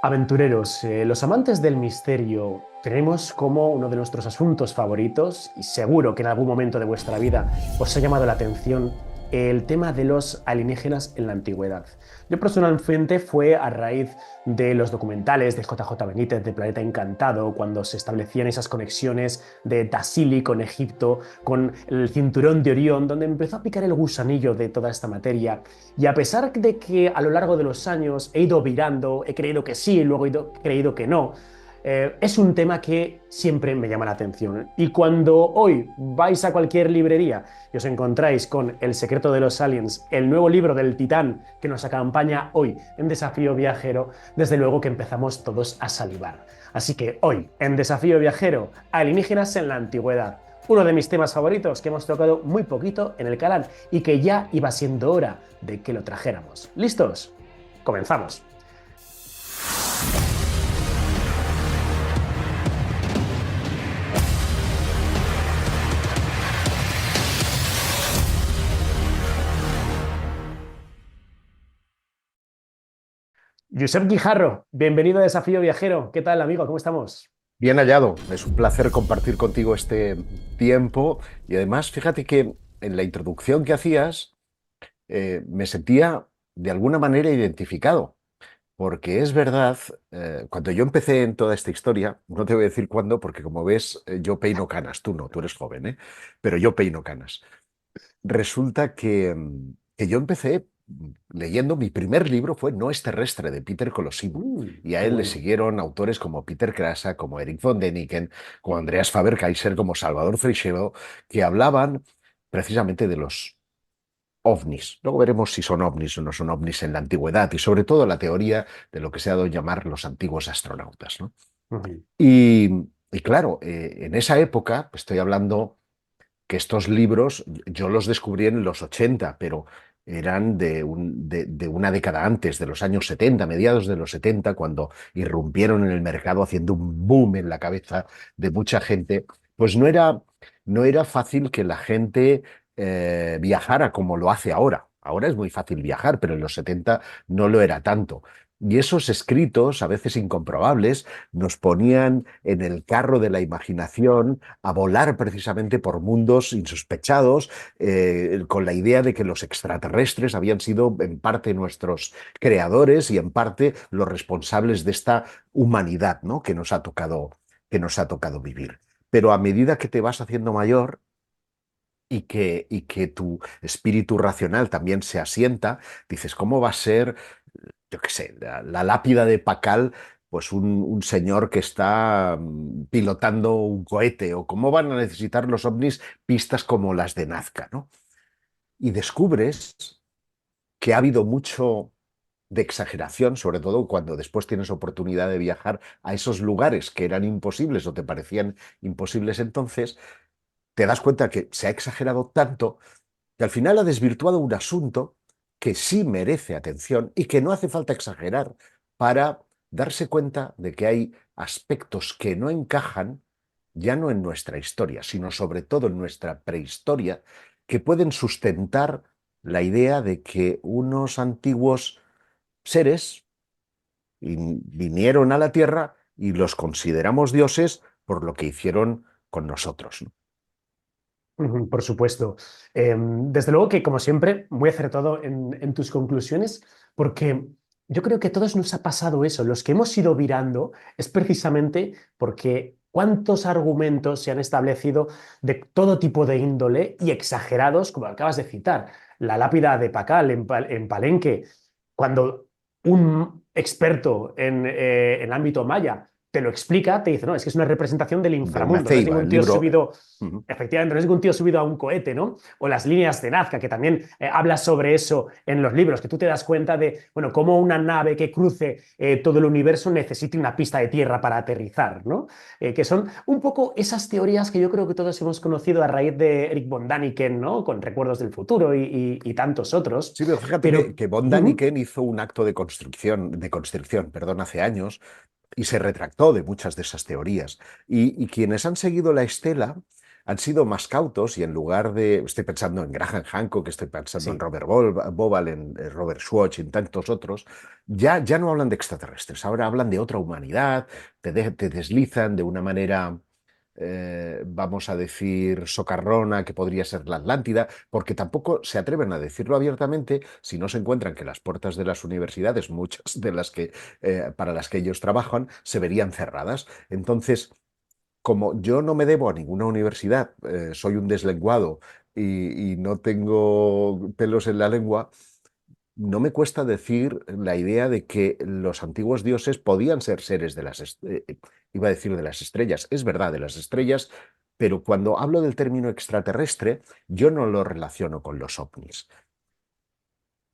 Aventureros, los amantes del misterio tenemos como uno de nuestros asuntos favoritos, y seguro que en algún momento de vuestra vida os ha llamado la atención el tema de los alienígenas en la antigüedad. Yo personalmente fue a raíz de los documentales de JJ Benítez de Planeta Encantado, cuando se establecían esas conexiones de Tassili con Egipto, con el cinturón de Orión, donde empezó a picar el gusanillo de toda esta materia. Y a pesar de que a lo largo de los años he ido virando, he creído que sí y luego he creído que no, es un tema que siempre me llama la atención. Y cuando hoy vais a cualquier librería y os encontráis con El secreto de los aliens, el nuevo libro del Titán que nos acompaña hoy en Desafío Viajero, desde luego que empezamos todos a salivar. Así que hoy, en Desafío Viajero, alienígenas en la antigüedad, uno de mis temas favoritos que hemos tocado muy poquito en el canal y que ya iba siendo hora de que lo trajéramos. ¿Listos? Comenzamos. Josep Guijarro, bienvenido a Desafío Viajero. ¿Qué tal, amigo? ¿Cómo estamos? Bien hallado, es un placer compartir contigo este tiempo y además fíjate que en la introducción que hacías me sentía de alguna manera identificado, porque es verdad, cuando yo empecé en toda esta historia, no te voy a decir cuándo, porque como ves yo peino canas, tú no, tú eres joven, ¿eh? Pero yo peino canas. Resulta que yo empecé leyendo, mi primer libro fue No es terrestre, de Peter Colosimo. Y a Qué él le bueno. siguieron autores como Peter Krasa, como Eric von Däniken, como Andreas Faber-Kaiser, como Salvador Freixedo, que hablaban precisamente de los ovnis. Luego veremos si son ovnis o no son ovnis en la antigüedad y sobre todo la teoría de lo que se ha dado a llamar los antiguos astronautas, ¿no? Ujú. Y, y claro, en esa época, estoy hablando que estos libros yo los descubrí en los 80, pero eran de una década antes, de los años 70, mediados de los 70, cuando irrumpieron en el mercado haciendo un boom en la cabeza de mucha gente, pues no era fácil que la gente viajara como lo hace ahora. Ahora es muy fácil viajar, pero en los 70 no lo era tanto. Y esos escritos, a veces incomprobables, nos ponían en el carro de la imaginación a volar precisamente por mundos insospechados, con la idea de que los extraterrestres habían sido en parte nuestros creadores y en parte los responsables de esta humanidad, ¿no? que nos ha tocado vivir. Pero a medida que te vas haciendo mayor y que tu espíritu racional también se asienta, dices, ¿cómo va a ser, yo qué sé, la lápida de Pacal, pues un señor que está pilotando un cohete? ¿O cómo van a necesitar los ovnis pistas como las de Nazca, ¿no? Y descubres que ha habido mucho de exageración, sobre todo cuando después tienes oportunidad de viajar a esos lugares que eran imposibles o te parecían imposibles entonces, te das cuenta que se ha exagerado tanto que al final ha desvirtuado un asunto que sí merece atención y que no hace falta exagerar para darse cuenta de que hay aspectos que no encajan ya no en nuestra historia, sino sobre todo en nuestra prehistoria, que pueden sustentar la idea de que unos antiguos seres vinieron a la Tierra y los consideramos dioses por lo que hicieron con nosotros, ¿no? Ujú, por supuesto. Desde luego que, como siempre, muy acertado en tus conclusiones, porque yo creo que a todos nos ha pasado eso. Los que hemos ido virando es precisamente porque cuántos argumentos se han establecido de todo tipo de índole y exagerados, como acabas de citar. La lápida de Pacal en Palenque, cuando un experto en el ámbito maya te lo explica, te dice, no, es que es una representación del De una inframundo, no es ceiba, ningún el tío libro. subido. Ujú. Efectivamente, no es un tío subido a un cohete, ¿no? O las líneas de Nazca, que también habla sobre eso en los libros, que tú te das cuenta de, bueno, cómo una nave que cruce todo el universo necesita una pista de tierra para aterrizar, ¿no? Que son un poco esas teorías que yo creo que todos hemos conocido a raíz de Eric von Däniken, ¿no? Con Recuerdos del Futuro y tantos otros. Sí, pero fíjate que, Pero, que von uh-huh. Däniken hizo un acto de constricción, perdón, hace años y se retractó de muchas de esas teorías. Y quienes han seguido la estela han sido más cautos y en lugar de, estoy pensando en Graham Hancock, estoy pensando en Sí. Robert Bauval, en Robert Schwartz y en tantos otros, ya no hablan de extraterrestres, ahora hablan de otra humanidad, te deslizan de una manera vamos a decir, socarrona, que podría ser la Atlántida, porque tampoco se atreven a decirlo abiertamente si no se encuentran que las puertas de las universidades, muchas de las que para las que ellos trabajan, se verían cerradas. Entonces, como yo no me debo a ninguna universidad, soy un deslenguado y no tengo pelos en la lengua, no me cuesta decir la idea de que los antiguos dioses podían ser seres de iba a decir de las estrellas, es verdad, de las estrellas, pero cuando hablo del término extraterrestre, yo no lo relaciono con los ovnis.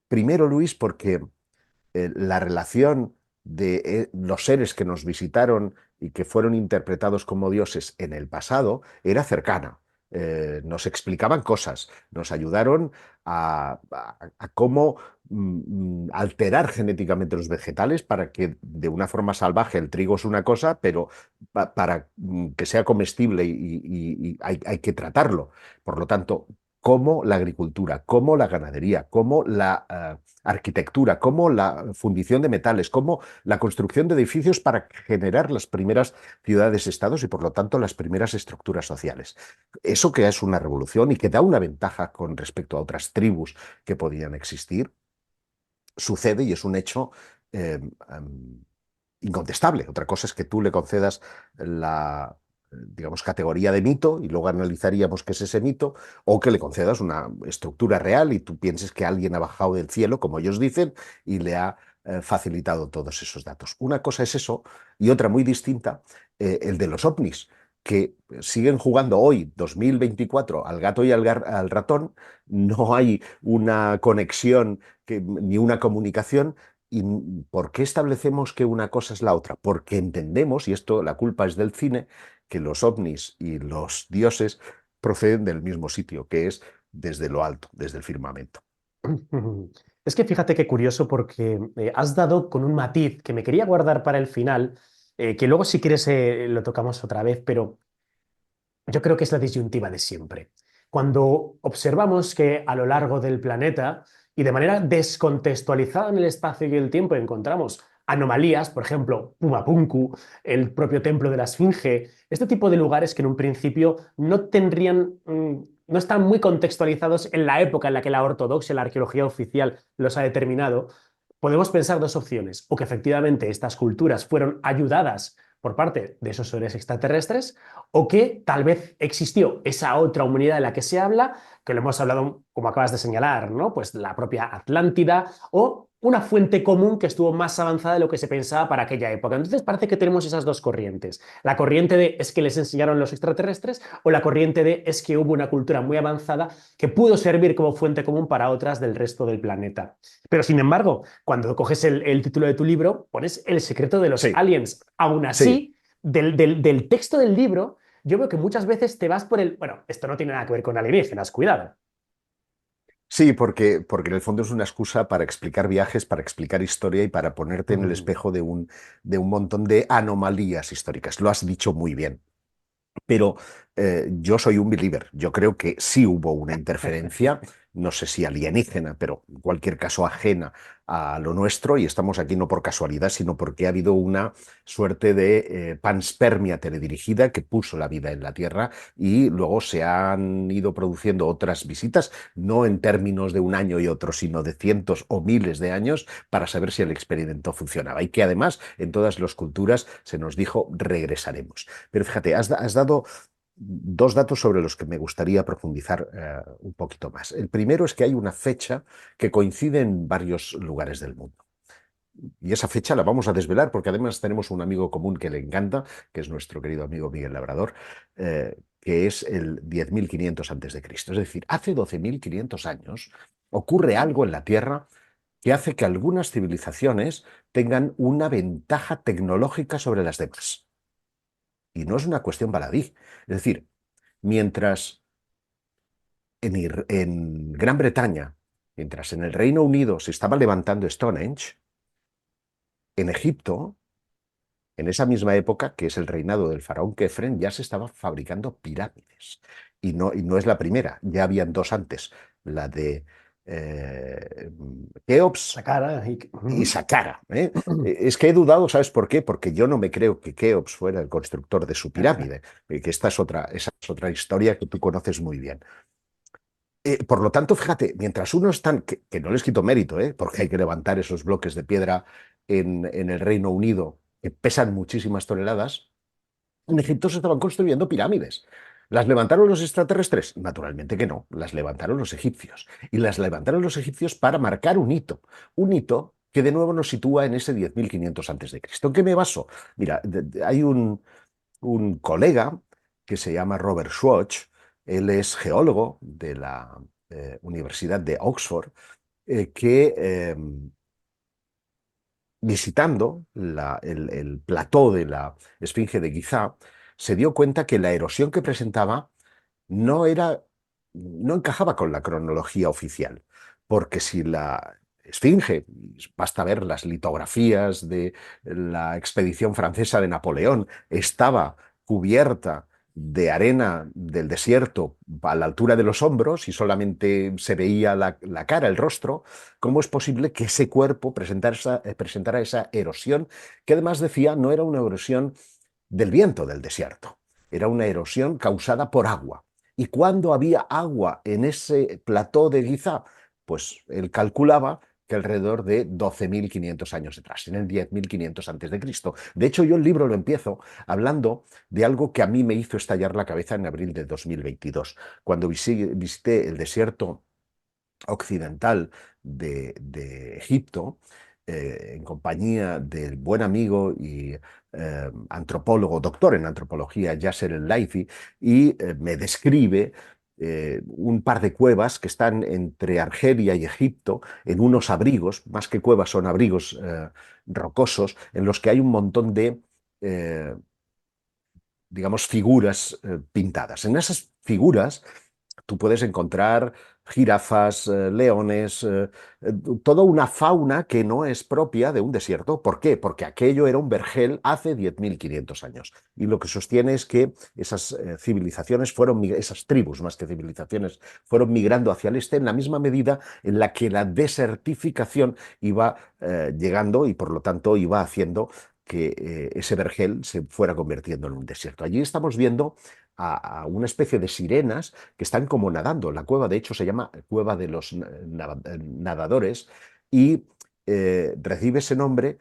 Primero, Luis, porque la relación de los seres que nos visitaron y que fueron interpretados como dioses en el pasado era cercana. Nos explicaban cosas, nos ayudaron a cómo alterar genéticamente los vegetales para que de una forma salvaje el trigo es una cosa, pero para que sea comestible y hay que tratarlo. Por lo tanto, cómo la agricultura, cómo la ganadería, cómo la arquitectura, cómo la fundición de metales, cómo la construcción de edificios para generar las primeras ciudades-estados y por lo tanto las primeras estructuras sociales. Eso que es una revolución y que da una ventaja con respecto a otras tribus que podían existir, sucede y es un hecho eh, um, incontestable. Otra cosa es que tú le concedas la, digamos, categoría de mito y luego analizaríamos qué es ese mito, o que le concedas una estructura real y tú pienses que alguien ha bajado del cielo, como ellos dicen, y le ha facilitado todos esos datos. Una cosa es eso y otra muy distinta, el de los ovnis que siguen jugando hoy, 2024, al gato y al ratón, no hay una conexión ni una comunicación. ¿Y por qué establecemos que una cosa es la otra? Porque entendemos, y esto la culpa es del cine, que los ovnis y los dioses proceden del mismo sitio, que es desde lo alto, desde el firmamento. Es que fíjate qué curioso porque has dado con un matiz que me quería guardar para el final, que luego si quieres lo tocamos otra vez, pero yo creo que es la disyuntiva de siempre. Cuando observamos que a lo largo del planeta y de manera descontextualizada en el espacio y el tiempo encontramos anomalías, por ejemplo, Pumapunku, el propio templo de la Esfinge, este tipo de lugares que en un principio no tendrían, no están muy contextualizados en la época en la que la ortodoxia, la arqueología oficial los ha determinado, podemos pensar dos opciones, o que efectivamente estas culturas fueron ayudadas por parte de esos seres extraterrestres, o que tal vez existió esa otra humanidad de la que se habla, que lo hemos hablado, como acabas de señalar, ¿no? Pues la propia Atlántida o una fuente común que estuvo más avanzada de lo que se pensaba para aquella época. Entonces parece que tenemos esas dos corrientes. La corriente de es que les enseñaron los extraterrestres o la corriente de es que hubo una cultura muy avanzada que pudo servir como fuente común para otras del resto del planeta. Pero sin embargo, cuando coges el título de tu libro, pones El secreto de los Sí, aliens. Aún sí, así, del texto del libro, yo veo que muchas veces te vas por el, bueno, esto no tiene nada que ver con alienígenas, cuidado. sí, porque en el fondo es una excusa para explicar viajes, para explicar historia y para ponerte en el espejo de un montón de anomalías históricas. Lo has dicho muy bien. Pero yo soy un believer. Yo creo que sí hubo una interferencia, no sé si alienígena, pero en cualquier caso ajena a lo nuestro, y estamos aquí no por casualidad, sino porque ha habido una suerte de panspermia teledirigida que puso la vida en la Tierra y luego se han ido produciendo otras visitas, no en términos de un año y otro, sino de cientos o miles de años para saber si el experimento funcionaba. Y que además en todas las culturas se nos dijo regresaremos. Pero fíjate, has dado dos datos sobre los que me gustaría profundizar un poquito más. El primero es que hay una fecha que coincide en varios lugares del mundo. Y esa fecha la vamos a desvelar porque además tenemos un amigo común que le encanta, que es nuestro querido amigo Miguel Labrador, que es el 10.500 antes de Cristo. Es decir, hace 12.500 años ocurre algo en la Tierra que hace que algunas civilizaciones tengan una ventaja tecnológica sobre las demás. Y no es una cuestión baladí. Es decir, mientras en Gran Bretaña, mientras en el Reino Unido se estaba levantando Stonehenge, en Egipto En esa misma época, que es el reinado del faraón Kefren, ya se estaban fabricando pirámides. Y no es la primera, ya habían dos antes, la de Keops Sacara y... y Ujú. Saqqara. Es que he dudado, ¿sabes por qué? Porque yo no me creo que Keops fuera el constructor de su pirámide, que esa es otra historia que tú conoces muy bien. Por lo tanto, fíjate, mientras uno están, que no les quito mérito, porque hay que levantar esos bloques de piedra en el Reino Unido que pesan muchísimas toneladas, en Egipto se estaban construyendo pirámides. ¿Las levantaron los extraterrestres? Naturalmente que no, las levantaron los egipcios. Y las levantaron los egipcios para marcar un hito que de nuevo nos sitúa en ese 10.500 antes de Cristo. ¿En qué me baso? Mira, hay un colega que se llama Robert Schwartz, él es geólogo de la Universidad de Oxford, que visitando el plató de la Esfinge de Giza, se dio cuenta que la erosión que presentaba no era, no encajaba con la cronología oficial, porque si la Esfinge, basta ver las litografías de la expedición francesa de Napoleón, estaba cubierta de arena del desierto a la altura de los hombros y solamente se veía la cara, el rostro, ¿cómo es posible que ese cuerpo presentara esa erosión que además decía no era una erosión del viento del desierto, era una erosión causada por agua? ¿Y cuándo había agua en ese plató de Giza? Pues él calculaba que alrededor de 12.500 años atrás, en el 10.500 antes de Cristo. De hecho, yo el libro lo empiezo hablando de algo que a mí me hizo estallar la cabeza en abril de 2022, cuando visité el desierto occidental de Egipto, en compañía del buen amigo y antropólogo, doctor en antropología, Yasser El-Laifi, y me describe un par de cuevas que están entre Argelia y Egipto, en unos abrigos, más que cuevas son abrigos rocosos, en los que hay un montón de eh, digamos, figuras pintadas. En esas figuras tú puedes encontrar jirafas, leones, toda una fauna que no es propia de un desierto. ¿Por qué? Porque aquello era un vergel hace 10.500 años. Y lo que sostiene es que esas civilizaciones esas tribus más que civilizaciones, fueron migrando hacia el este en la misma medida en la que la desertificación iba llegando y por lo tanto iba haciendo que ese vergel se fuera convirtiendo en un desierto. Allí estamos viendo a una especie de sirenas que están como nadando. La cueva, de hecho, se llama Cueva de los Nadadores y recibe ese nombre,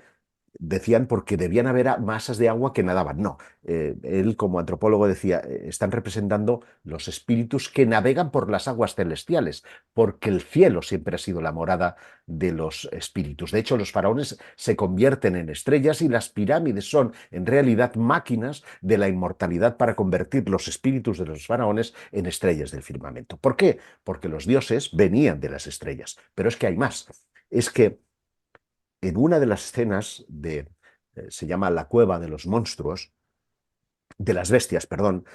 decían, porque debían haber masas de agua que nadaban. No, él como antropólogo decía, están representando los espíritus que navegan por las aguas celestiales, porque el cielo siempre ha sido la morada de los espíritus. De hecho, los faraones se convierten en estrellas y las pirámides son en realidad máquinas de la inmortalidad para convertir los espíritus de los faraones en estrellas del firmamento. ¿Por qué? Porque los dioses venían de las estrellas. Pero es que hay más. Es que en una de las escenas se llama La cueva de los monstruos, de las bestias, perdón,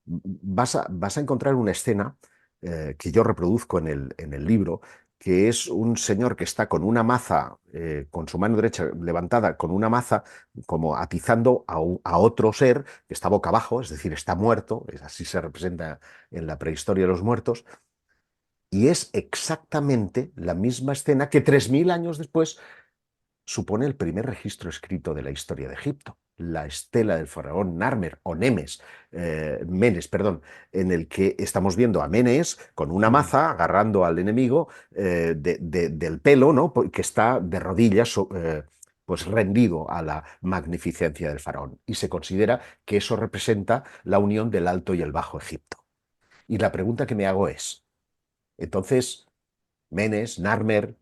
vas a encontrar una escena que yo reproduzco en el libro, que es un señor que está con una maza, con su mano derecha levantada, con una maza, como atizando a otro ser que está boca abajo, es decir, está muerto, así se representa en la prehistoria de los muertos, y es exactamente la misma escena que 3.000 años después supone el primer registro escrito de la historia de Egipto, la estela del faraón Narmer o Menes, perdón, en el que estamos viendo a Menes con una Mm. maza agarrando al enemigo del pelo, ¿no? Que está de rodillas, pues rendido a la magnificencia del faraón. Y se considera que eso representa la unión del Alto y el Bajo Egipto. Y la pregunta que me hago es, entonces, Menes, Narmer,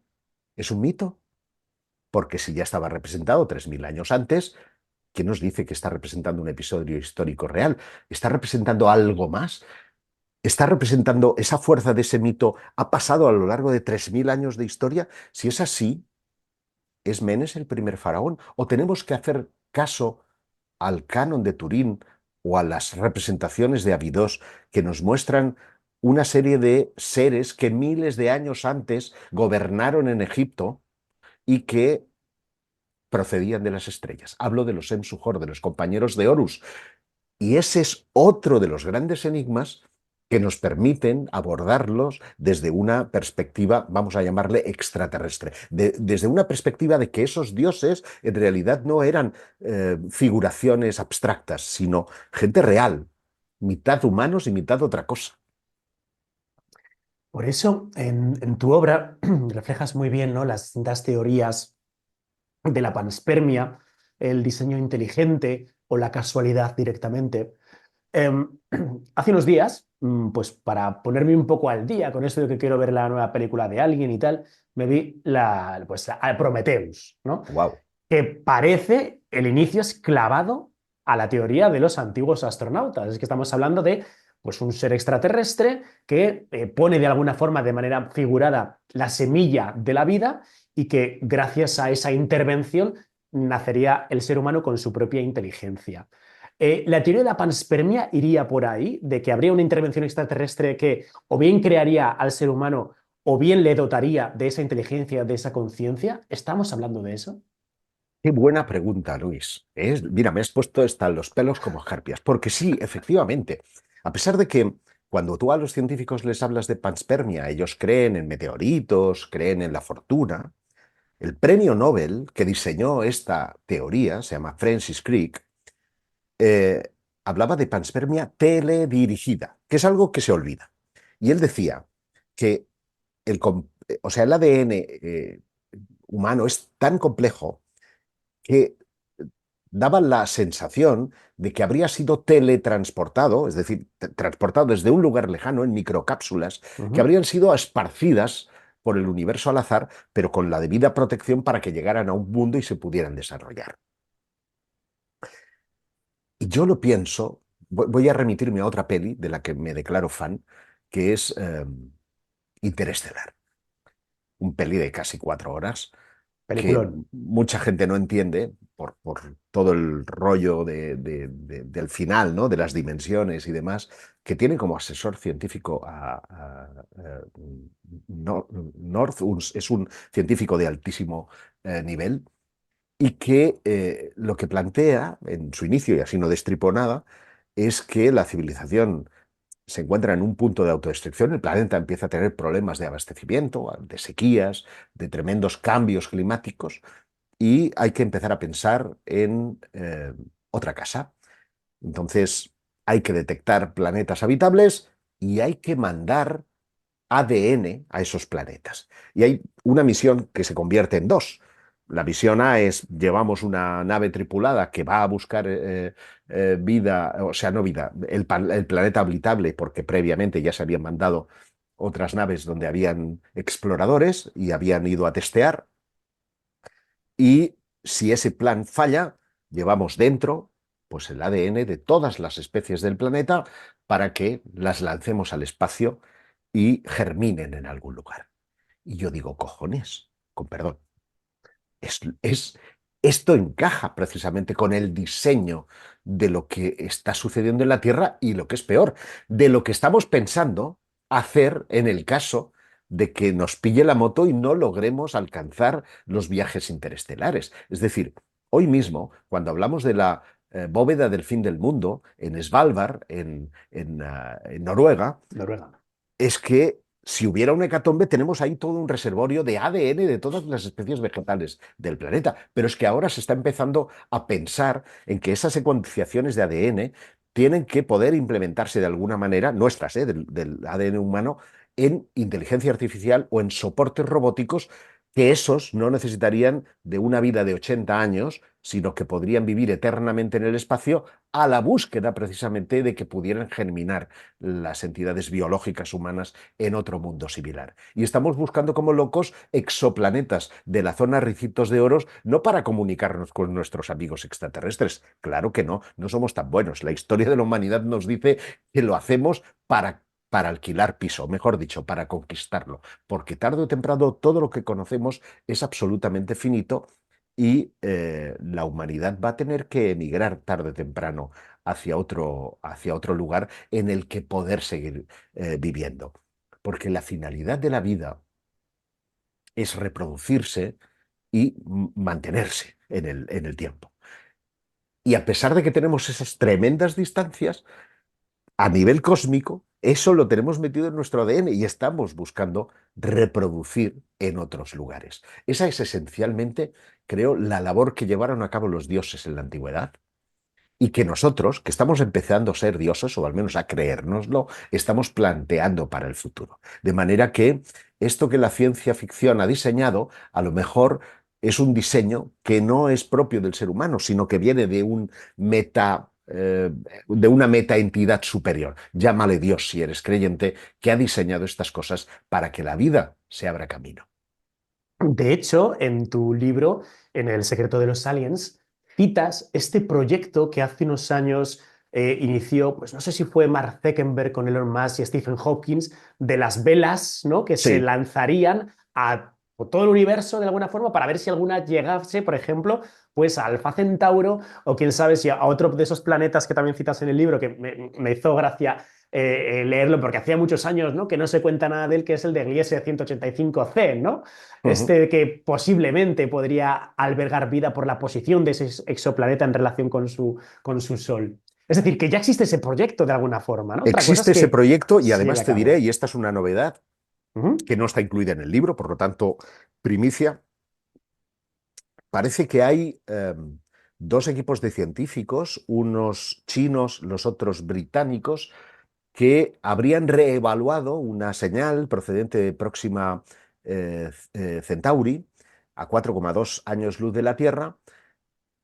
¿es un mito? Porque si ya estaba representado 3.000 años antes, ¿qué nos dice que está representando un episodio histórico real? ¿Está representando algo más? ¿Está representando esa fuerza de ese mito? ¿Ha pasado a lo largo de 3.000 años de historia? Si es así, ¿es Menes el primer faraón? ¿O tenemos que hacer caso al canon de Turín o a las representaciones de Abidos que nos muestran una serie de seres que miles de años antes gobernaron en Egipto y que procedían de las estrellas. Hablo de los Em-Suhor, de los compañeros de Horus. Y ese es otro de los grandes enigmas que nos permiten abordarlos desde una perspectiva, vamos a llamarle extraterrestre, desde una perspectiva de que esos dioses en realidad no eran figuraciones abstractas, sino gente real, mitad humanos y mitad otra cosa. Por eso, en tu obra reflejas muy bien, ¿no?, las distintas teorías de la panspermia, el diseño inteligente o la casualidad directamente. Eh, Hace unos días, pues para ponerme un poco al día con esto de que quiero ver la nueva película de alguien y tal, me vi pues, a Prometheus, ¿no? Wow. Que parece el inicio es clavado a la teoría de los antiguos astronautas. Es que estamos hablando de, pues, un ser extraterrestre que pone de alguna forma, de manera figurada, la semilla de la vida y que gracias a esa intervención nacería el ser humano con su propia inteligencia. La teoría de la panspermia iría por ahí, de que habría una intervención extraterrestre que o bien crearía al ser humano o bien le dotaría de esa inteligencia, de esa conciencia. ¿Estamos hablando de eso? Qué buena pregunta, Luis. Mira, me has puesto hasta los pelos como escarpias, porque sí, efectivamente, a pesar de que cuando tú a los científicos les hablas de panspermia, ellos creen en meteoritos, creen en la fortuna, el premio Nobel que diseñó esta teoría, se llama Francis Crick, eh, hablaba de panspermia teledirigida, que es algo que se olvida. Y él decía que el ADN humano es tan complejo que daba la sensación de que habría sido teletransportado, es decir, transportado desde un lugar lejano en microcápsulas que Ujú. habrían sido esparcidas por el universo al azar, pero con la debida protección para que llegaran a un mundo y se pudieran desarrollar. Y yo lo pienso, voy a remitirme a otra peli de la que me declaro fan, que es Interestelar, un peli de casi 4 horas que Peliculón. mucha gente no entiende por todo el rollo del final, ¿no? De las dimensiones y demás, que tiene como asesor científico a North, es un científico de altísimo nivel, y que lo que plantea en su inicio, y así no destripo nada, es que la civilización se encuentra en un punto de autodestrucción, el planeta empieza a tener problemas de abastecimiento, de sequías, de tremendos cambios climáticos, y hay que empezar a pensar en otra casa. Entonces, hay que detectar planetas habitables y hay que mandar ADN a esos planetas. Y hay una misión que se convierte en dos. La misión A es, llevamos una nave tripulada que va a buscar vida, o sea, no vida, el planeta habitable, porque previamente ya se habían mandado otras naves donde habían exploradores y habían ido a testear. Y si ese plan falla, llevamos dentro, pues, el ADN de todas las especies del planeta para que las lancemos al espacio y germinen en algún lugar. Y yo digo, cojones, con perdón, es, es- esto encaja precisamente con el diseño de lo que está sucediendo en la Tierra y lo que es peor, de lo que estamos pensando hacer en el caso de que nos pille la moto y no logremos alcanzar los viajes interestelares. Es decir, hoy mismo, cuando hablamos de la bóveda del fin del mundo, en Svalbard, en Noruega, Noruega. es que si hubiera una hecatombe, tenemos ahí todo un reservorio de ADN de todas las especies vegetales del planeta. Pero es que ahora se está empezando a pensar en que esas secuenciaciones de ADN tienen que poder implementarse de alguna manera, nuestras, del ADN humano, en inteligencia artificial o en soportes robóticos, que esos no necesitarían de una vida de 80 años, sino que podrían vivir eternamente en el espacio a la búsqueda precisamente de que pudieran germinar las entidades biológicas humanas en otro mundo similar. Y estamos buscando como locos exoplanetas de la zona Ricitos de Oros, no para comunicarnos con nuestros amigos extraterrestres. Claro que no, no somos tan buenos. La historia de la humanidad nos dice que lo hacemos para alquilar piso, mejor dicho, para conquistarlo, porque tarde o temprano todo lo que conocemos es absolutamente finito y la humanidad va a tener que emigrar tarde o temprano hacia otro lugar en el que poder seguir viviendo. Porque la finalidad de la vida es reproducirse y mantenerse en el tiempo. Y a pesar de que tenemos esas tremendas distancias, a nivel cósmico, eso lo tenemos metido en nuestro ADN y estamos buscando reproducir en otros lugares. Esa es esencialmente, creo, la labor que llevaron a cabo los dioses en la antigüedad y que nosotros, que estamos empezando a ser dioses, o al menos a creérnoslo, estamos planteando para el futuro. De manera que esto que la ciencia ficción ha diseñado, a lo mejor es un diseño que no es propio del ser humano, sino que viene de un de una metaentidad superior. Llámale Dios si eres creyente, que ha diseñado estas cosas para que la vida se abra camino. De hecho, en tu libro, en El secreto de los aliens, citas este proyecto que hace unos años inició, pues no sé si fue Mark Zuckerberg con Elon Musk y Stephen Hawking, de las velas, ¿no? Que se Sí. lanzarían a todo el universo de alguna forma para ver si alguna llegase, por ejemplo, pues a Alfa Centauro o quién sabe si a otro de esos planetas que también citas en el libro, que me hizo gracia leerlo porque hacía muchos años, ¿no? Que no se cuenta nada de él, que es el de Gliese 185c, ¿no? Ujú. Este que posiblemente podría albergar vida por la posición de ese exoplaneta en relación con su Sol. Es decir, que ya existe ese proyecto de alguna forma, ¿no? Otra cosa es Existe ese que proyecto y se lleve además a te diré, cabo. y esta es una novedad, Ujú. que no está incluida en el libro, por lo tanto, primicia. Parece que hay dos equipos de científicos, unos chinos, los otros británicos, que habrían reevaluado una señal procedente de Próxima Centauri a 4,2 años luz de la Tierra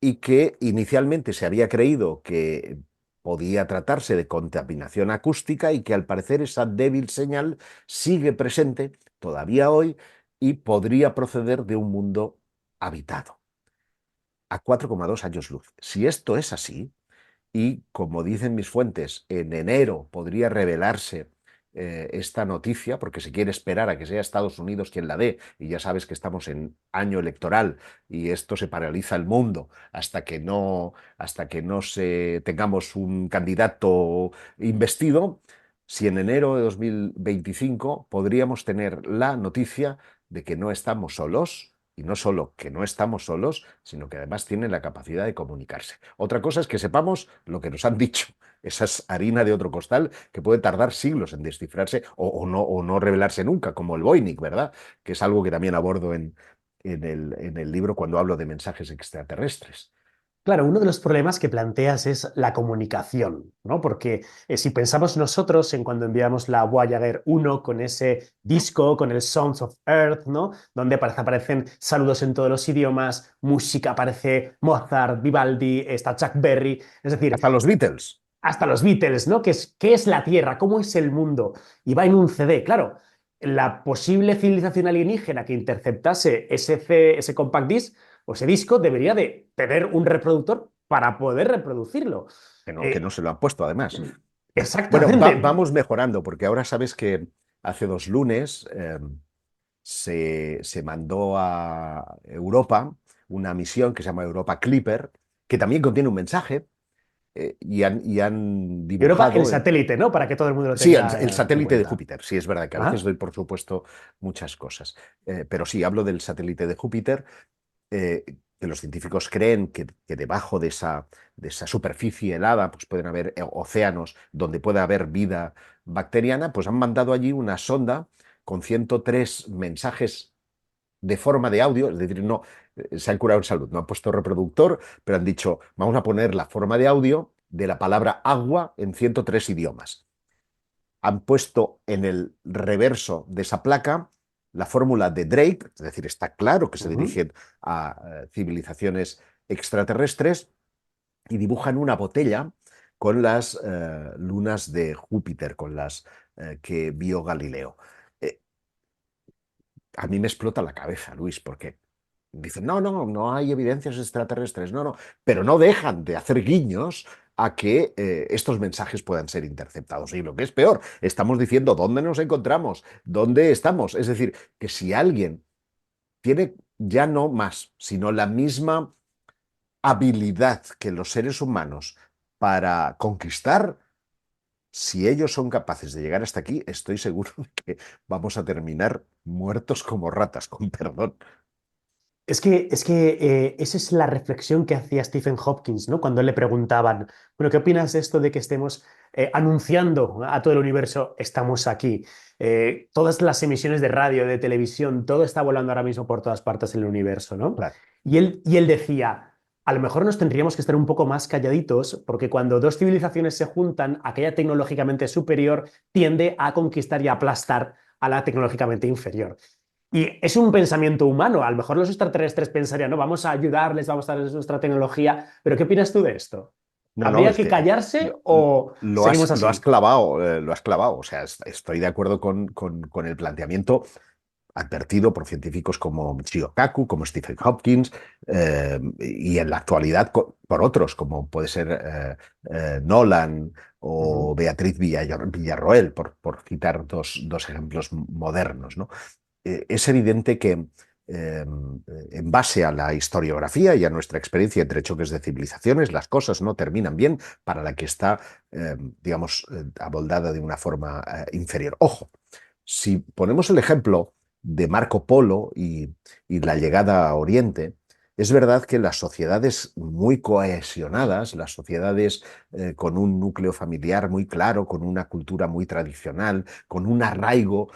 y que inicialmente se había creído que podía tratarse de contaminación acústica y que al parecer esa débil señal sigue presente todavía hoy y podría proceder de un mundo habitado a 4,2 años luz. Si esto es así, y como dicen mis fuentes, en enero podría revelarse esta noticia, porque se quiere esperar a que sea Estados Unidos quien la dé, y ya sabes que estamos en año electoral y esto se paraliza el mundo hasta que no tengamos un candidato investido. Si en enero de 2025 podríamos tener la noticia de que no estamos solos, y no solo que no estamos solos, sino que además tienen la capacidad de comunicarse. Otra cosa es que sepamos lo que nos han dicho. Esa es harina de otro costal que puede tardar siglos en descifrarse o no revelarse nunca, como el Voynich, ¿verdad? Que es algo que también abordo en el libro cuando hablo de mensajes extraterrestres. Claro, uno de los problemas que planteas es la comunicación, ¿no? Porque si pensamos nosotros en cuando enviamos la Voyager 1 con ese disco, con el Sounds of Earth, ¿no? Donde aparecen saludos en todos los idiomas, música, aparece Mozart, Vivaldi, está Chuck Berry, es decir, Hasta los Beatles. hasta los Beatles, ¿no? Qué es la Tierra? ¿Cómo es el mundo? Y va en un CD, claro. La posible civilización alienígena que interceptase ese compact disc o ese disco debería de tener un reproductor para poder reproducirlo. Que no Eh, se lo han puesto además. Bueno, exactamente. vamos mejorando, porque ahora sabes que hace 2 lunes se mandó a Europa una misión que se llama Europa Clipper, que también contiene un mensaje, y han Europa, el dibujado. satélite, ¿no? Para que todo el mundo lo Sí, el tenga en satélite de cuenta. Júpiter. Sí, es verdad que a veces Ajá. doy por supuesto muchas cosas. Pero sí, hablo del satélite de Júpiter, eh, que los científicos creen que debajo de esa superficie helada pues pueden haber océanos donde puede haber vida bacteriana, pues han mandado allí una sonda con 103 mensajes de forma de audio, es decir, no, se han curado en salud, no han puesto reproductor, pero han dicho, vamos a poner la forma de audio de la palabra agua en 103 idiomas. Han puesto en el reverso de esa placa la fórmula de Drake, es decir, está claro que se Ujú. dirigen a civilizaciones extraterrestres y dibujan una botella con las lunas de Júpiter, con las que vio Galileo. Eh, a mí me explota la cabeza, Luis, porque dicen, no hay evidencias extraterrestres, pero no dejan de hacer guiños a que estos mensajes puedan ser interceptados. Y lo que es peor, estamos diciendo dónde nos encontramos, dónde estamos. Es decir, que si alguien tiene ya no más, sino la misma habilidad que los seres humanos para conquistar, si ellos son capaces de llegar hasta aquí, estoy seguro de que vamos a terminar muertos como ratas, con perdón. Esa es la reflexión que hacía Stephen Hopkins, ¿no? Cuando le preguntaban, bueno, ¿qué opinas de esto de que estemos anunciando a todo el universo, estamos aquí? Todas las emisiones de radio, de televisión, todo está volando ahora mismo por todas partes del universo, ¿no? Claro. Y él decía, a lo mejor nos tendríamos que estar un poco más calladitos, porque cuando dos civilizaciones se juntan, aquella tecnológicamente superior tiende a conquistar y aplastar a la tecnológicamente inferior. Y es un pensamiento humano. A lo mejor los extraterrestres pensarían, no, vamos a ayudarles, vamos a darles nuestra tecnología. Pero ¿qué opinas tú de esto? No, no, ¿Habría es que que callarse o seguimos lo has así? clavado, lo has clavado. O sea, estoy de acuerdo con el planteamiento advertido por científicos como Michio Kaku, como Stephen Hopkins, y en la actualidad por otros, como puede ser Nolan Ujú. o Beatriz Villarroel, por citar dos ejemplos modernos, ¿no? Es evidente que en base a la historiografía y a nuestra experiencia entre choques de civilizaciones, las cosas no terminan bien para la que está, digamos, aboldada de una forma inferior. Ojo, si ponemos el ejemplo de Marco Polo y la llegada a Oriente, es verdad que las sociedades muy cohesionadas, las sociedades con un núcleo familiar muy claro, con una cultura muy tradicional, con un arraigo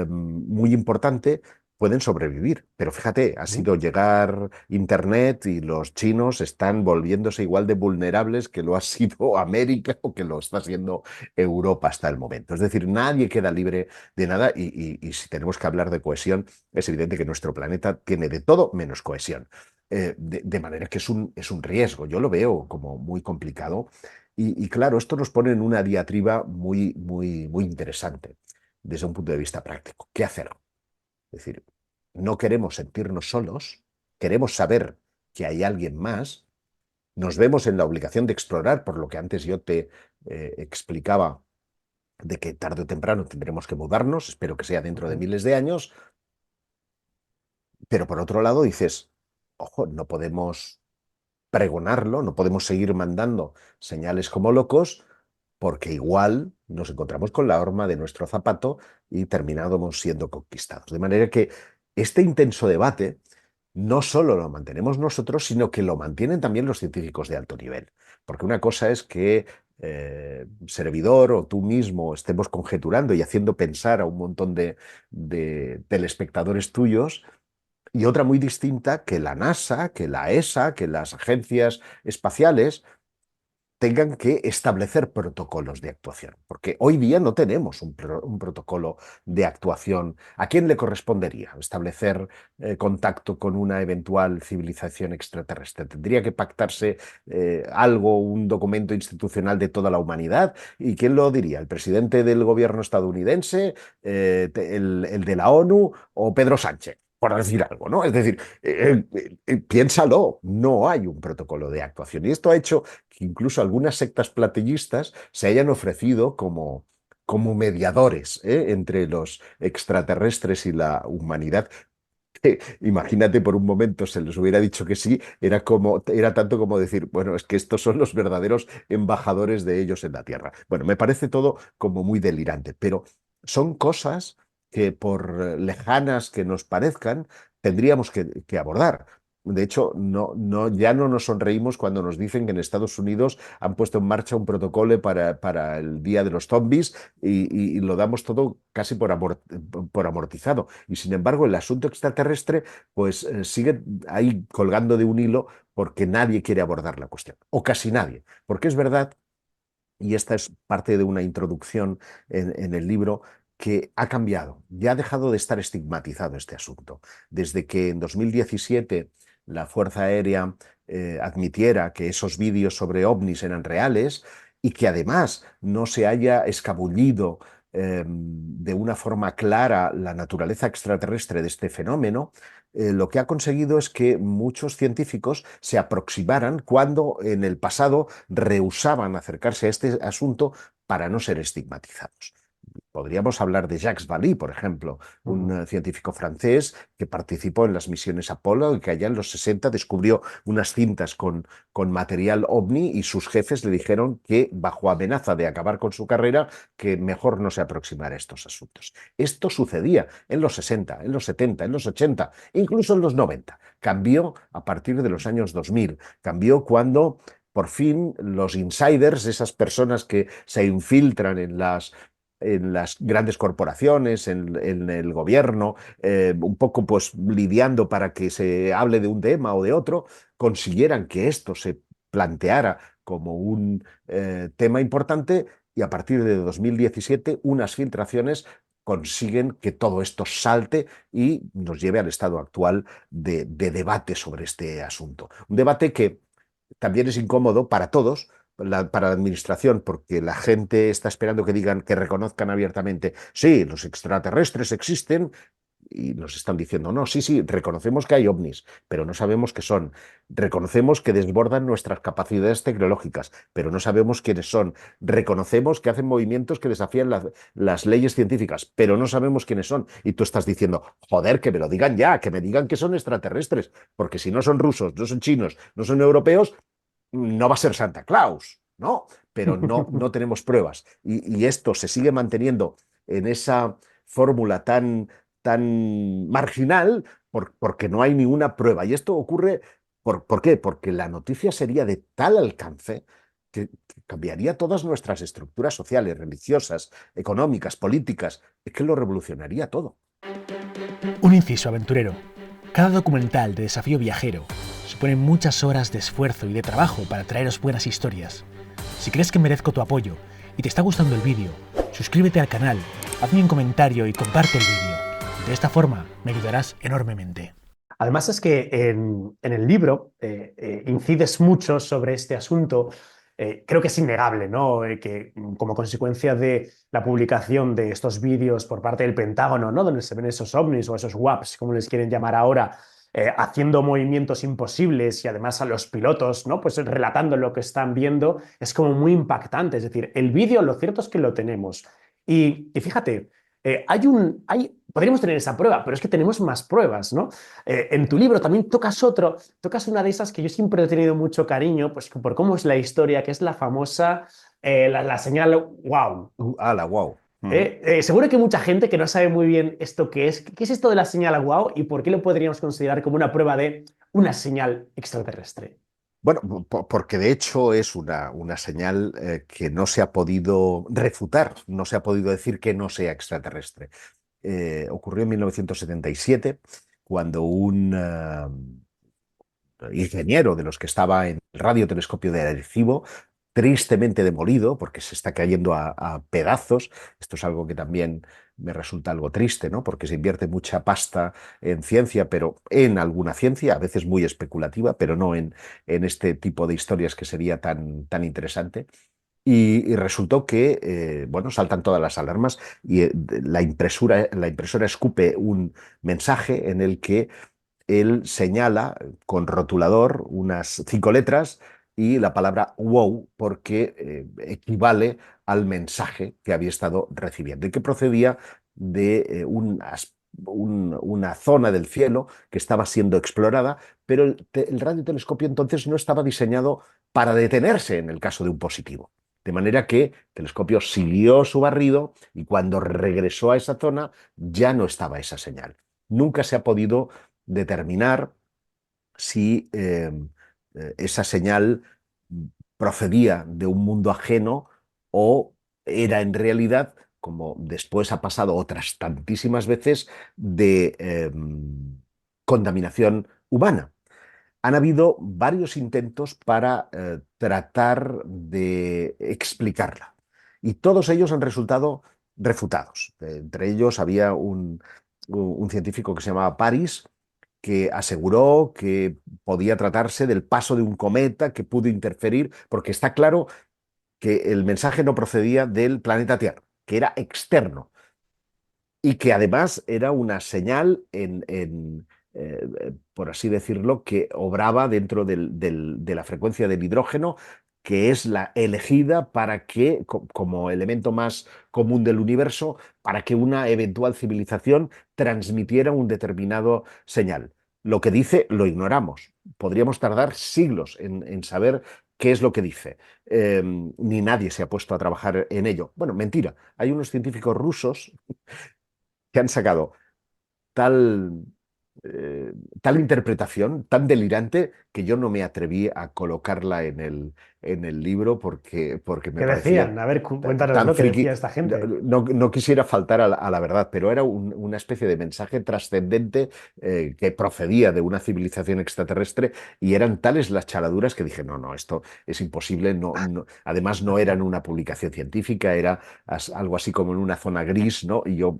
muy importante, pueden sobrevivir. Pero fíjate, ha Ujú. sido llegar Internet y los chinos están volviéndose igual de vulnerables que lo ha sido América o que lo está siendo Europa hasta el momento. Es decir, nadie queda libre de nada y si tenemos que hablar de cohesión, es evidente que nuestro planeta tiene de todo menos cohesión. De manera que es un riesgo. Yo lo veo como muy complicado y claro, esto nos pone en una diatriba muy interesante desde un punto de vista práctico. ¿Qué hacer? Es decir, no queremos sentirnos solos, queremos saber que hay alguien más, nos vemos en la obligación de explorar, por lo que antes yo te explicaba, de que tarde o temprano tendremos que mudarnos, espero que sea dentro de Ujú. miles de años, pero por otro lado dices, ojo, no podemos pregonarlo, no podemos seguir mandando señales como locos, porque igual nos encontramos con la horma de nuestro zapato y terminamos siendo conquistados. De manera que este intenso debate no solo lo mantenemos nosotros, sino que lo mantienen también los científicos de alto nivel. Porque una cosa es que servidor o tú mismo estemos conjeturando y haciendo pensar a un montón de telespectadores tuyos, y otra muy distinta que la NASA, que la ESA, que las agencias espaciales tengan que establecer protocolos de actuación, porque hoy día no tenemos un protocolo de actuación. ¿A quién le correspondería establecer contacto con una eventual civilización extraterrestre? ¿Tendría que pactarse algo, un documento institucional de toda la humanidad? ¿Y quién lo diría? ¿El presidente del gobierno estadounidense, el de la ONU o Pedro Sánchez? Por decir algo, ¿no? Es decir, piénsalo, no hay un protocolo de actuación. Y esto ha hecho que incluso algunas sectas platillistas se hayan ofrecido como mediadores entre los extraterrestres y la humanidad. Imagínate por un momento se les hubiera dicho que sí, era tanto como decir, bueno, es que estos son los verdaderos embajadores de ellos en la Tierra. Bueno, me parece todo como muy delirante, pero son cosas que por lejanas que nos parezcan, tendríamos que abordar. De hecho, ya no nos sonreímos cuando nos dicen que en Estados Unidos han puesto en marcha un protocolo para el Día de los Zombies y lo damos todo casi por amortizado. Y sin embargo, el asunto extraterrestre pues sigue ahí colgando de un hilo porque nadie quiere abordar la cuestión, o casi nadie. Porque es verdad, y esta es parte de una introducción en el libro, que ha cambiado, ya ha dejado de estar estigmatizado este asunto. Desde que en 2017 la Fuerza Aérea admitiera que esos vídeos sobre ovnis eran reales y que además no se haya escabullido de una forma clara la naturaleza extraterrestre de este fenómeno, lo que ha conseguido es que muchos científicos se aproximaran cuando en el pasado rehusaban acercarse a este asunto para no ser estigmatizados. Podríamos hablar de Jacques Vallée, por ejemplo, un científico francés que participó en las misiones Apolo y que allá en los 60 descubrió unas cintas con material ovni y sus jefes le dijeron que, bajo amenaza de acabar con su carrera, que mejor no se aproximara a estos asuntos. Esto sucedía en los 60, en los 70, en los 80, incluso en los 90. Cambió a partir de los años 2000. Cambió cuando por fin los insiders, esas personas que se infiltran en las grandes corporaciones, en el gobierno, un poco pues lidiando para que se hable de un tema o de otro, consiguieran que esto se planteara como un tema importante y a partir de 2017 unas filtraciones consiguen que todo esto salte y nos lleve al estado actual de debate sobre este asunto. Un debate que también es incómodo para todos, para la administración, porque la gente está esperando que digan, que reconozcan abiertamente, sí, los extraterrestres existen, y nos están diciendo, no, sí, sí, reconocemos que hay ovnis, pero no sabemos qué son. Reconocemos que desbordan nuestras capacidades tecnológicas, pero no sabemos quiénes son. Reconocemos que hacen movimientos que desafían las leyes científicas, pero no sabemos quiénes son. Y tú estás diciendo, joder, que me lo digan ya, que me digan que son extraterrestres, porque si no son rusos, no son chinos, no son europeos, no va a ser Santa Claus, ¿no? Pero no tenemos pruebas. Y esto se sigue manteniendo en esa fórmula tan marginal porque no hay ninguna prueba. Y esto ocurre, ¿por qué? Porque la noticia sería de tal alcance que cambiaría todas nuestras estructuras sociales, religiosas, económicas, políticas. Es que lo revolucionaría todo. Un inciso aventurero. Cada documental de Desafío Viajero supone muchas horas de esfuerzo y de trabajo para traeros buenas historias. Si crees que merezco tu apoyo y te está gustando el vídeo, suscríbete al canal, hazme un comentario y comparte el vídeo. De esta forma me ayudarás enormemente. Además es que en el libro incides mucho sobre este asunto. Creo que es innegable, ¿no? Que como consecuencia de la publicación de estos vídeos por parte del Pentágono, ¿no? Donde se ven esos ovnis o esos WAPs, como les quieren llamar ahora, haciendo movimientos imposibles y además a los pilotos, ¿no? Pues relatando lo que están viendo, es como muy impactante. Es decir, el vídeo, lo cierto es que lo tenemos. Y fíjate, podríamos tener esa prueba, pero es que tenemos más pruebas, ¿no? En tu libro también tocas una de esas que yo siempre he tenido mucho cariño, pues por cómo es la historia, que es la famosa, la señal wow. ¡Hala, wow! Seguro que hay mucha gente que no sabe muy bien esto qué es esto de la señal wow y por qué lo podríamos considerar como una prueba de una señal extraterrestre. Bueno, porque de hecho es una señal que no se ha podido refutar, no se ha podido decir que no sea extraterrestre. Ocurrió en 1977, cuando un ingeniero de los que estaba en el radiotelescopio de Arecibo, tristemente demolido, porque se está cayendo a pedazos. Esto es algo que también me resulta algo triste, ¿no? Porque se invierte mucha pasta en ciencia, pero en alguna ciencia, a veces muy especulativa, pero no en este tipo de historias que sería tan interesante. Y resultó que, bueno, saltan todas las alarmas y la impresora escupe un mensaje en el que él señala con rotulador unas 5 letras y la palabra wow, porque equivale al mensaje que había estado recibiendo y que procedía de una zona del cielo que estaba siendo explorada, pero el radiotelescopio entonces no estaba diseñado para detenerse en el caso de un positivo. De manera que el telescopio siguió su barrido y cuando regresó a esa zona ya no estaba esa señal. Nunca se ha podido determinar si esa señal procedía de un mundo ajeno o era en realidad, como después ha pasado otras tantísimas veces, de contaminación humana. Han habido varios intentos para tratar de explicarla y todos ellos han resultado refutados. Entre ellos había un científico que se llamaba Paris, que aseguró que podía tratarse del paso de un cometa que pudo interferir, porque está claro que el mensaje no procedía del planeta Tierra, que era externo y que además era una señal por así decirlo, que obraba dentro de la frecuencia del hidrógeno, que es la elegida para que, como elemento más común del universo, para que una eventual civilización transmitiera un determinado señal. Lo que dice lo ignoramos. Podríamos tardar siglos en saber qué es lo que dice. Ni nadie se ha puesto a trabajar en ello. Bueno, mentira. Hay unos científicos rusos que han sacado tal, eh, tal interpretación, tan delirante, que yo no me atreví a colocarla en el libro porque me ¿Qué parecía decían? A ver, cuéntanos tan lo que decía friki. esta No, gente. no quisiera faltar a la verdad, pero era una especie de mensaje trascendente que procedía de una civilización extraterrestre y eran tales las charaduras que dije, no, no, esto es imposible. Además, no era en una publicación científica, era algo así como en una zona gris, ¿no? Y yo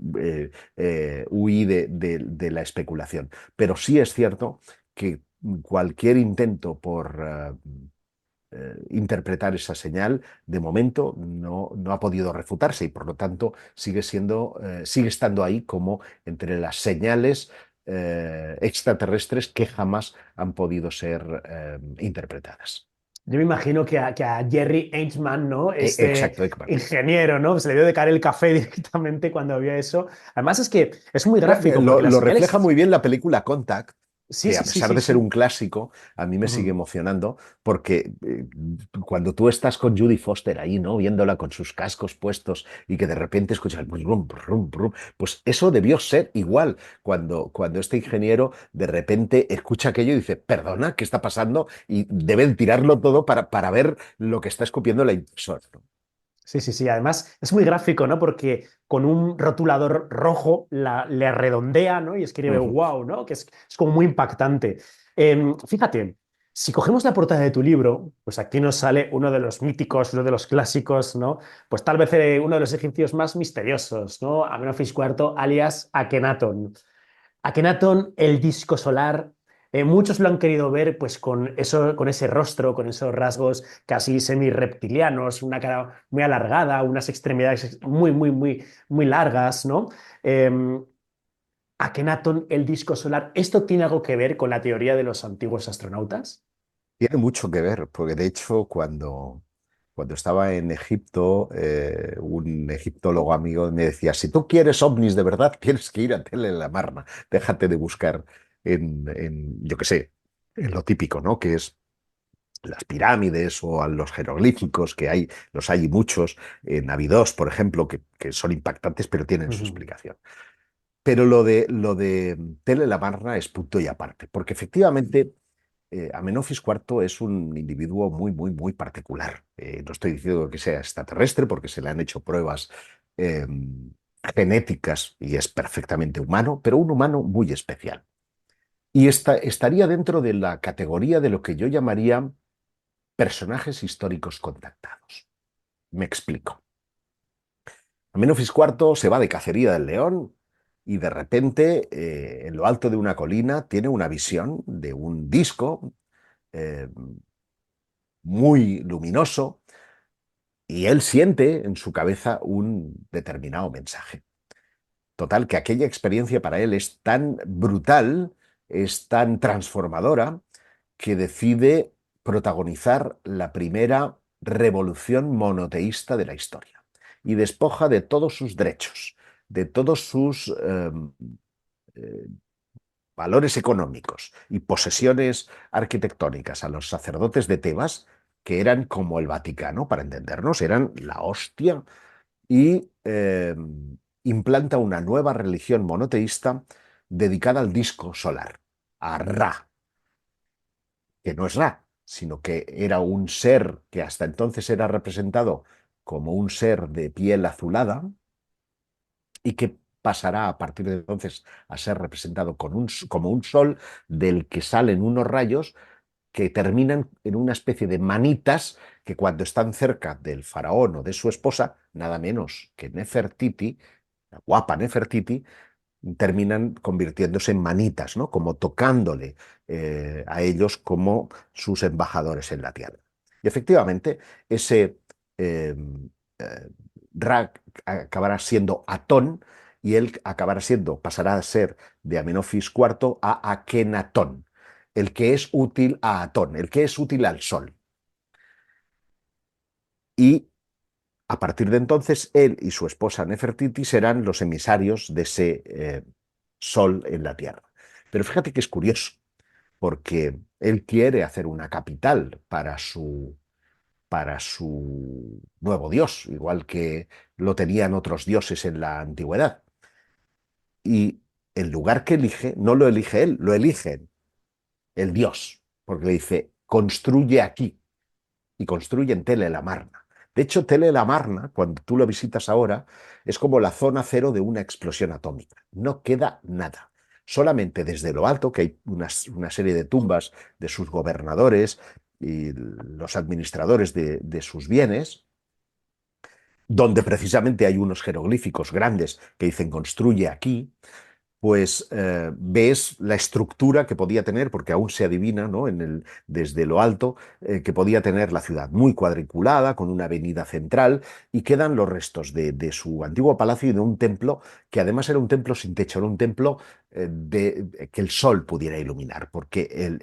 huí de la especulación. Pero sí es cierto que cualquier intento por interpretar esa señal, de momento no ha podido refutarse y por lo tanto sigue estando ahí como entre las señales extraterrestres que jamás han podido ser interpretadas. Yo me imagino que a Jerry Einstein, ¿no? Este Exacto, Ekman. ingeniero, ¿no? Se le dio de caer el café directamente cuando vio eso. Además es que es muy gráfico porque las Lo refleja señales... muy bien la película Contact, Sí, que sí, a sí, pesar sí, de ser sí. un clásico, a mí me sigue Ujú. emocionando porque cuando tú estás con Judy Foster ahí, ¿no? Viéndola con sus cascos puestos y que de repente escuchas el brum, brum, brum, pues eso debió ser igual cuando este ingeniero de repente escucha aquello y dice, perdona, ¿qué está pasando? Y deben tirarlo todo para ver lo que está escupiendo la impresora, ¿no? Sí, sí, sí. Además es muy gráfico, ¿no? Porque con un rotulador rojo le redondea, ¿no? Y escribe Ujú. wow, ¿no? Que es como muy impactante. Fíjate, si cogemos la portada de tu libro, pues aquí nos sale uno de los míticos, uno de los clásicos, ¿no? Pues tal vez uno de los egipcios más misteriosos, ¿no? Amenofis IV, alias Akenatón. Akenatón, el disco solar, muchos lo han querido ver pues con eso, con ese rostro, con esos rasgos casi semi-reptilianos, una cara muy alargada, unas extremidades muy, muy, muy, muy largas, ¿no? Eh, Akenatón, el disco solar, ¿esto tiene algo que ver con la teoría de los antiguos astronautas? Tiene mucho que ver, porque de hecho cuando estaba en Egipto, un egiptólogo amigo me decía, si tú quieres ovnis de verdad, tienes que ir a Tell el Amarna, déjate de buscar yo qué sé, en lo típico, ¿no? Que es las pirámides o a los jeroglíficos, que hay, los hay muchos, en Abidos, por ejemplo, que son impactantes, pero tienen su Ujú. explicación. Pero lo de Tell el Amarna es punto y aparte, porque efectivamente Amenofis IV es un individuo muy, muy, muy particular. No estoy diciendo que sea extraterrestre porque se le han hecho pruebas eh, genéticas y es perfectamente humano, pero un humano muy especial. Y estaría dentro de la categoría de lo que yo llamaría personajes históricos contactados. Me explico. Amenofis IV se va de cacería del león y de repente, en lo alto de una colina, tiene una visión de un disco eh, muy luminoso y él siente en su cabeza un determinado mensaje. Total, que aquella experiencia para él es tan brutal, es tan transformadora, que decide protagonizar la primera revolución monoteísta de la historia y despoja de todos sus derechos, de todos sus eh, valores económicos y posesiones arquitectónicas a los sacerdotes de Tebas, que eran como el Vaticano, para entendernos, eran la hostia, y implanta una nueva religión monoteísta dedicada al disco solar, a Ra, que no es Ra, sino que era un ser que hasta entonces era representado como un ser de piel azulada y que pasará a partir de entonces a ser representado como un sol del que salen unos rayos que terminan en una especie de manitas que cuando están cerca del faraón o de su esposa, nada menos que Nefertiti, la guapa Nefertiti, terminan convirtiéndose en manitas, ¿no? Como tocándole a ellos como sus embajadores en la tierra. Y efectivamente, ese eh, eh, Ra acabará siendo Atón y él pasará a ser de Amenofis IV a Akenatón, el que es útil a Atón, el que es útil al Sol. y a partir de entonces él y su esposa Nefertiti serán los emisarios de ese sol en la tierra. Pero fíjate que es curioso, porque él quiere hacer una capital para su nuevo dios, igual que lo tenían otros dioses en la antigüedad. Y el lugar que elige no lo elige él, lo elige el dios, porque le dice, construye aquí, y construye en Tell el Amarna. De hecho, Tell el Amarna, cuando tú lo visitas ahora, es como la zona cero de una explosión atómica. No queda nada. Solamente desde lo alto, que hay una serie de tumbas de sus gobernadores y los administradores de sus bienes, donde precisamente hay unos jeroglíficos grandes que dicen construye aquí, pues ves la estructura que podía tener, porque aún se adivina, ¿no? Desde lo alto, que podía tener la ciudad, muy cuadriculada, con una avenida central, y quedan los restos de su antiguo palacio y de un templo, que además era un templo sin techo, era un templo que el sol pudiera iluminar, porque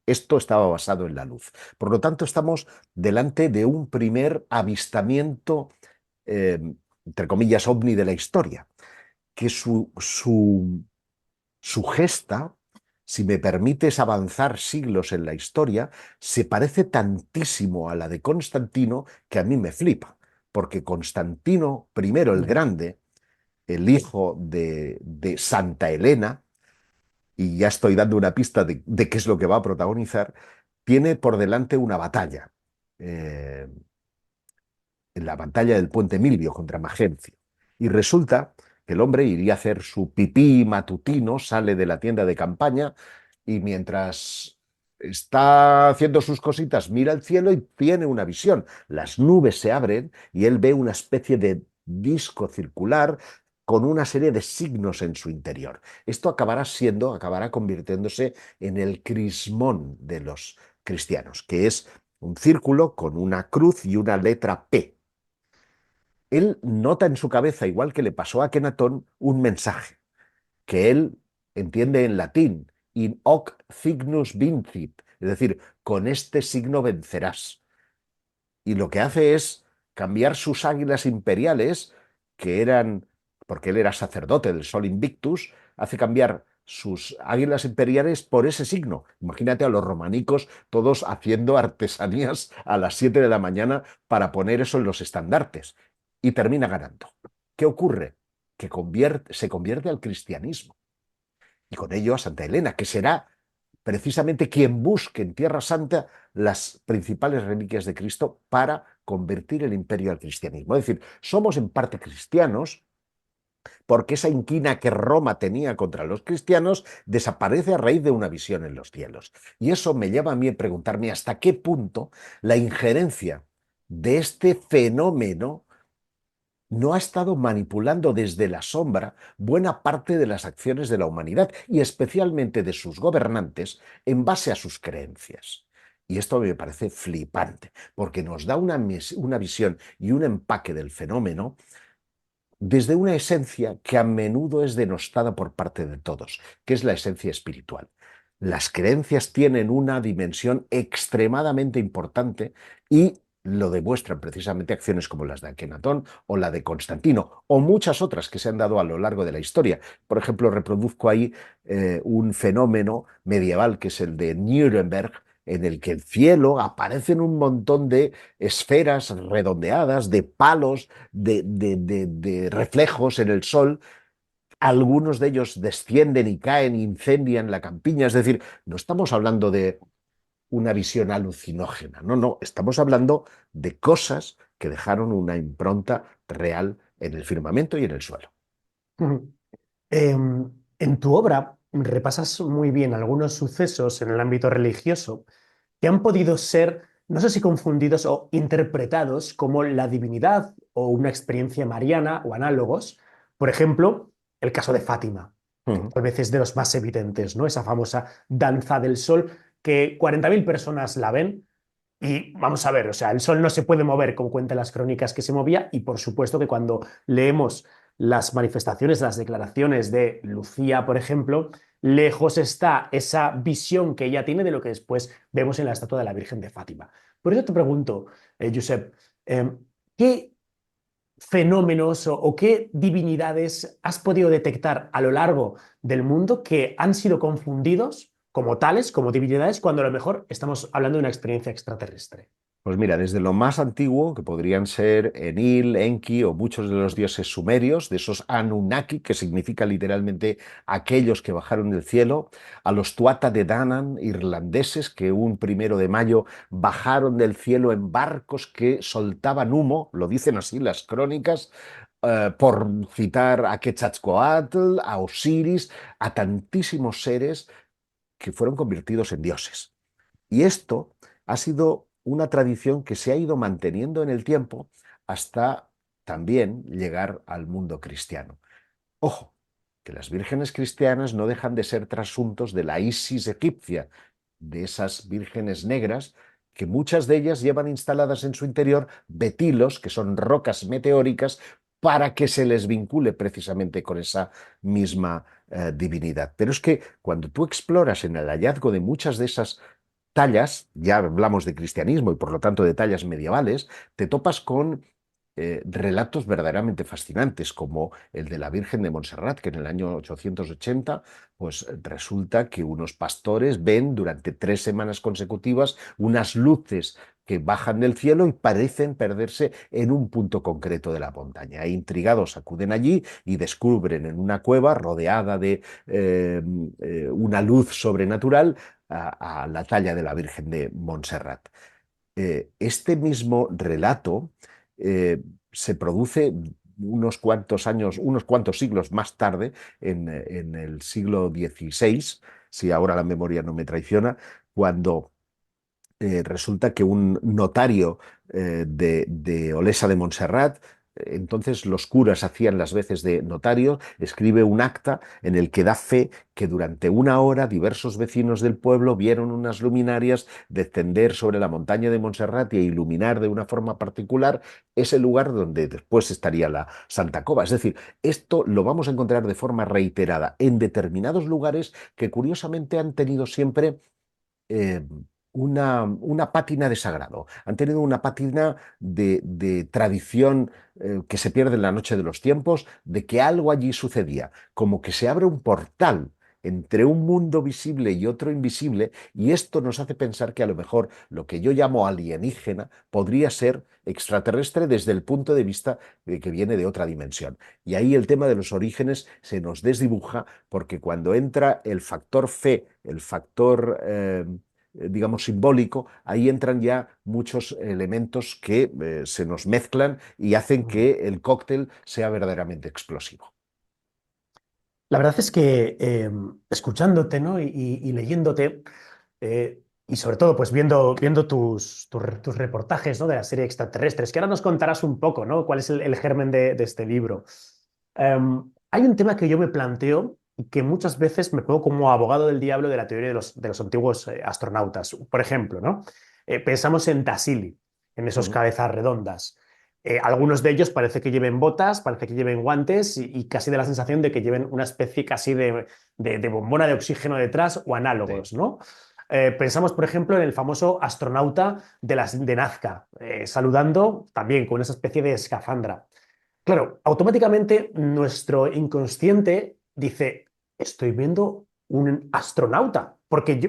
esto estaba basado en la luz. Por lo tanto, estamos delante de un primer avistamiento, eh, entre comillas, ovni de la historia, que su gesta, si me permites avanzar siglos en la historia, se parece tantísimo a la de Constantino que a mí me flipa, porque Constantino I el Grande, el hijo de Santa Helena, y ya estoy dando una pista de qué es lo que va a protagonizar, tiene por delante una batalla, eh, en la batalla del Puente Milvio contra Magencio. Y resulta que el hombre iría a hacer su pipí matutino, sale de la tienda de campaña y mientras está haciendo sus cositas mira al cielo y tiene una visión. Las nubes se abren y él ve una especie de disco circular con una serie de signos en su interior. Esto acabará convirtiéndose en el crismón de los cristianos, que es un círculo con una cruz y una letra P. Él nota en su cabeza, igual que le pasó a Akenatón, un mensaje que él entiende en latín, in hoc signus vincit, es decir, con este signo vencerás. Y lo que hace es cambiar sus águilas imperiales, que eran, porque él era sacerdote del Sol Invictus, hace cambiar sus águilas imperiales por ese signo. Imagínate a los romanicos todos haciendo artesanías a las 7 de la mañana para poner eso en los estandartes. Y termina ganando. ¿Qué ocurre? Que se convierte al cristianismo. Y con ello a Santa Helena, que será precisamente quien busque en Tierra Santa las principales reliquias de Cristo para convertir el imperio al cristianismo. Es decir, somos en parte cristianos porque esa inquina que Roma tenía contra los cristianos desaparece a raíz de una visión en los cielos. Y eso me lleva a mí a preguntarme hasta qué punto la injerencia de este fenómeno no ha estado manipulando desde la sombra buena parte de las acciones de la humanidad y especialmente de sus gobernantes en base a sus creencias. Y esto me parece flipante, porque nos da una visión y un empaque del fenómeno desde una esencia que a menudo es denostada por parte de todos, que es la esencia espiritual. Las creencias tienen una dimensión extremadamente importante y lo demuestran precisamente acciones como las de Akenatón o la de Constantino o muchas otras que se han dado a lo largo de la historia. Por ejemplo, reproduzco ahí un fenómeno medieval que es el de Nuremberg, en el que el cielo aparecen un montón de esferas redondeadas, de palos, de reflejos en el sol. Algunos de ellos descienden y caen, incendian la campiña. Es decir, no estamos hablando de una visión alucinógena, no, estamos hablando de cosas que dejaron una impronta real en el firmamento y en el suelo. En tu obra repasas muy bien algunos sucesos en el ámbito religioso que han podido ser, no sé si confundidos o interpretados como la divinidad o una experiencia mariana o análogos. Por ejemplo, el caso de Fátima, que Uh-huh. tal vez es de los más evidentes, ¿no? Esa famosa danza del sol que 40.000 personas la ven. Y vamos a ver, o sea, el sol no se puede mover como cuentan las crónicas que se movía y por supuesto que cuando leemos las manifestaciones, las declaraciones de Lucía, por ejemplo, lejos está esa visión que ella tiene de lo que después vemos en la estatua de la Virgen de Fátima. Por eso te pregunto, Josep, Eh, ¿Qué fenómenos o qué divinidades has podido detectar a lo largo del mundo que han sido confundidos como tales, como divinidades, cuando a lo mejor estamos hablando de una experiencia extraterrestre? Pues mira, desde lo más antiguo, que podrían ser Enil, Enki o muchos de los dioses sumerios, de esos Anunnaki, que significa literalmente aquellos que bajaron del cielo, a los Tuatha de Danann irlandeses, que un 1 de mayo bajaron del cielo en barcos que soltaban humo, lo dicen así las crónicas, por citar a Quetzalcóatl, a Osiris, a tantísimos seres que fueron convertidos en dioses. Y esto ha sido una tradición que se ha ido manteniendo en el tiempo hasta también llegar al mundo cristiano. Ojo, que las vírgenes cristianas no dejan de ser trasuntos de la Isis egipcia, de esas vírgenes negras, que muchas de ellas llevan instaladas en su interior betilos, que son rocas meteóricas, para que se les vincule precisamente con esa misma divinidad. Pero es que cuando tú exploras en el hallazgo de muchas de esas tallas, ya hablamos de cristianismo y por lo tanto de tallas medievales, te topas con relatos verdaderamente fascinantes, como el de la Virgen de Montserrat, que en el año 880, pues resulta que unos pastores ven durante 3 semanas consecutivas unas luces que bajan del cielo y parecen perderse en un punto concreto de la montaña. E intrigados acuden allí y descubren en una cueva rodeada de una luz sobrenatural a la talla de la Virgen de Montserrat. Este mismo relato se produce unos cuantos años, unos cuantos siglos más tarde, en el siglo XVI, si ahora la memoria no me traiciona, cuando resulta que un notario de Olesa de Montserrat, entonces los curas hacían las veces de notario, escribe un acta en el que da fe que durante 1 hora diversos vecinos del pueblo vieron unas luminarias descender sobre la montaña de Montserrat e iluminar de una forma particular ese lugar donde después estaría la Santa Cova. Es decir, esto lo vamos a encontrar de forma reiterada en determinados lugares que curiosamente han tenido siempre eh, una pátina de sagrado, han tenido una pátina de tradición que se pierde en la noche de los tiempos, de que algo allí sucedía, como que se abre un portal entre un mundo visible y otro invisible, y esto nos hace pensar que a lo mejor lo que yo llamo alienígena podría ser extraterrestre desde el punto de vista de que viene de otra dimensión. Y ahí el tema de los orígenes se nos desdibuja porque cuando entra el factor fe, el factor digamos, simbólico, ahí entran ya muchos elementos que se nos mezclan y hacen que el cóctel sea verdaderamente explosivo. La verdad es que escuchándote, ¿no? y leyéndote, y sobre todo pues viendo tus reportajes, ¿no? de la serie Extraterrestres, que ahora nos contarás un poco, ¿no? cuál es el germen de este libro. Hay un tema que yo me planteo y que muchas veces me pongo como abogado del diablo de la teoría de los antiguos astronautas. Por ejemplo, ¿no? Pensamos en Tassili, en esos Ujú. cabezas redondas. Algunos de ellos parece que lleven botas, parece que lleven guantes y casi da la sensación de que lleven una especie casi de bombona de oxígeno detrás o Sí. análogos, ¿no? Pensamos, por ejemplo, en el famoso astronauta de Nazca, saludando también con esa especie de escafandra. Claro, automáticamente nuestro inconsciente dice, estoy viendo un astronauta,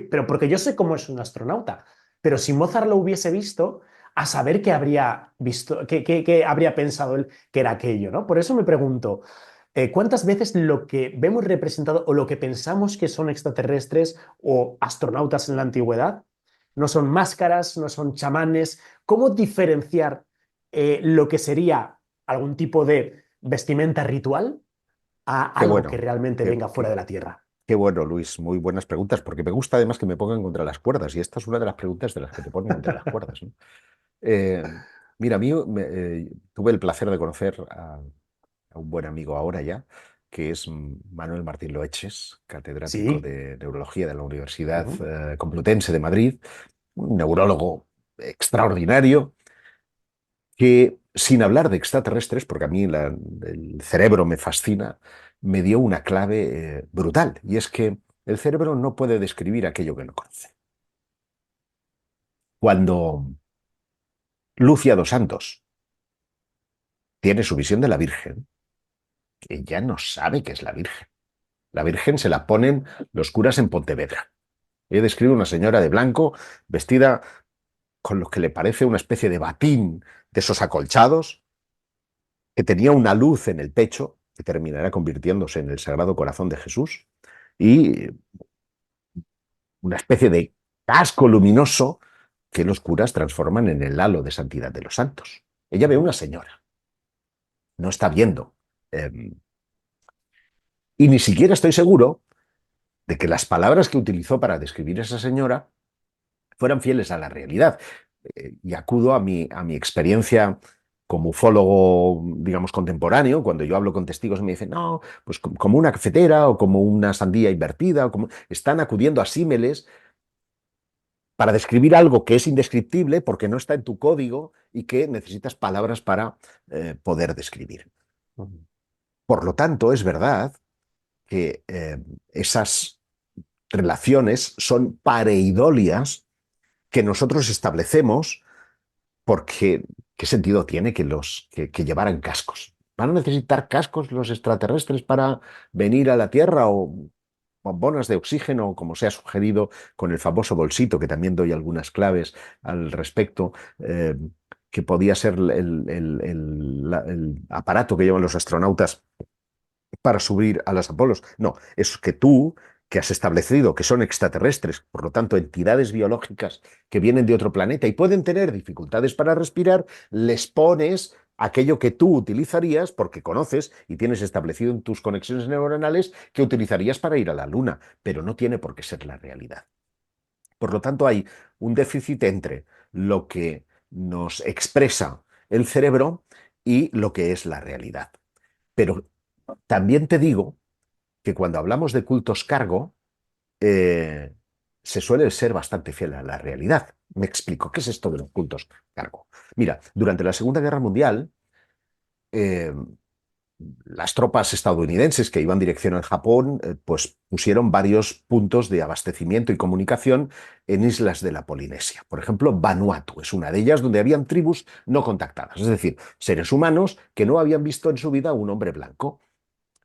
pero porque yo sé cómo es un astronauta. Pero si Mozart lo hubiese visto, a saber qué habría visto, qué habría pensado él que era aquello, ¿no? Por eso me pregunto, ¿cuántas veces lo que vemos representado o lo que pensamos que son extraterrestres o astronautas en la antigüedad no son máscaras, no son chamanes? ¿Cómo diferenciar lo que sería algún tipo de vestimenta ritual a Qué algo que bueno, realmente qué, venga fuera de qué- la Tierra? qué bueno, Luis. Muy buenas preguntas, porque me gusta además que me pongan contra las cuerdas, y esta es una de las preguntas de las que te ponen contra las cuerdas, ¿no? Eh, mira, a mí tuve el placer de conocer a un buen amigo ahora ya, que es Manuel Martín Loeches, catedrático Sí. de neurología de la Universidad Ujú. Complutense de Madrid, un neurólogo extraordinario, que sin hablar de extraterrestres, porque a mí el cerebro me fascina, me dio una clave brutal, y es que el cerebro no puede describir aquello que no conoce. Cuando Lucia dos Santos tiene su visión de la Virgen, ella no sabe qué es la Virgen. La Virgen se la ponen los curas en Pontevedra. Ella describe una señora de blanco vestida con lo que le parece una especie de batín de esos acolchados, que tenía una luz en el pecho que terminará convirtiéndose en el Sagrado Corazón de Jesús, y una especie de casco luminoso que los curas transforman en el halo de santidad de los santos. Ella ve una señora, no está viendo. Y ni siquiera estoy seguro de que las palabras que utilizó para describir a esa señora fueran fieles a la realidad. Y acudo a mi experiencia como ufólogo, digamos, contemporáneo, cuando yo hablo con testigos y me dicen, no, pues como una cafetera o como una sandía invertida, o como... están acudiendo a símiles para describir algo que es indescriptible porque no está en tu código y que necesitas palabras para poder describir. Por lo tanto, es verdad que esas relaciones son pareidolias que nosotros establecemos porque ¿qué sentido tiene que llevaran cascos? ¿Van a necesitar cascos los extraterrestres para venir a la Tierra o bombonas de oxígeno, como se ha sugerido con el famoso bolsito, que también doy algunas claves al respecto, que podía ser el aparato que llevan los astronautas para subir a las Apolos? No, es que tú, que has establecido que son extraterrestres, por lo tanto entidades biológicas que vienen de otro planeta y pueden tener dificultades para respirar, les pones aquello que tú utilizarías porque conoces y tienes establecido en tus conexiones neuronales que utilizarías para ir a la Luna, pero no tiene por qué ser la realidad. Por lo tanto, hay un déficit entre lo que nos expresa el cerebro y lo que es la realidad. Pero también te digo que cuando hablamos de cultos cargo, se suele ser bastante fiel a la realidad. Me explico, ¿qué es esto de los cultos cargo? Mira, durante la Segunda Guerra Mundial, eh, las tropas estadounidenses que iban dirección al Japón, pues pusieron varios puntos de abastecimiento y comunicación en islas de la Polinesia. Por ejemplo, Vanuatu es una de ellas donde habían tribus no contactadas, es decir, seres humanos que no habían visto en su vida a un hombre blanco.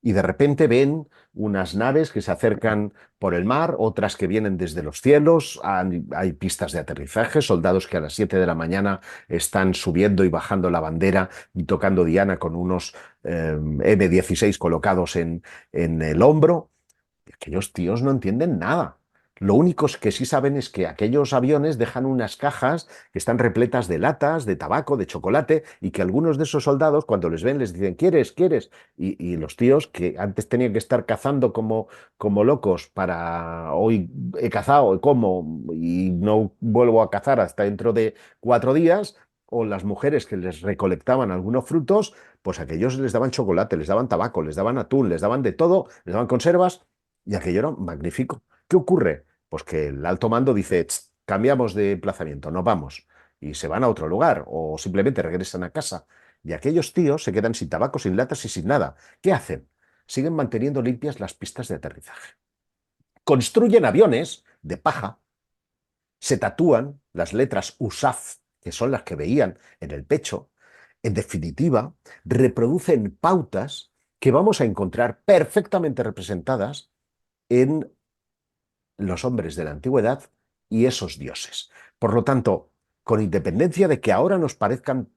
Y de repente ven unas naves que se acercan por el mar, otras que vienen desde los cielos, hay pistas de aterrizaje, soldados que a las 7 de la mañana están subiendo y bajando la bandera y tocando diana con unos M16 colocados en el hombro. Aquellos tíos no entienden nada. Lo único que sí saben es que aquellos aviones dejan unas cajas que están repletas de latas, de tabaco, de chocolate, y que algunos de esos soldados, cuando les ven, les dicen, ¿quieres? ¿Quieres? Y los tíos que antes tenían que estar cazando como locos para hoy he cazado, he como, y no vuelvo a cazar hasta dentro de 4 días, o las mujeres que les recolectaban algunos frutos, pues aquellos les daban chocolate, les daban tabaco, les daban atún, les daban de todo, les daban conservas, y aquello era magnífico. ¿Qué ocurre? Pues que el alto mando dice, cambiamos de emplazamiento, nos vamos. Y se van a otro lugar o simplemente regresan a casa. Y aquellos tíos se quedan sin tabaco, sin latas y sin nada. ¿Qué hacen? Siguen manteniendo limpias las pistas de aterrizaje. Construyen aviones de paja, se tatúan las letras USAF, que son las que veían en el pecho. En definitiva, reproducen pautas que vamos a encontrar perfectamente representadas en los hombres de la antigüedad y esos dioses. Por lo tanto, con independencia de que ahora nos parezcan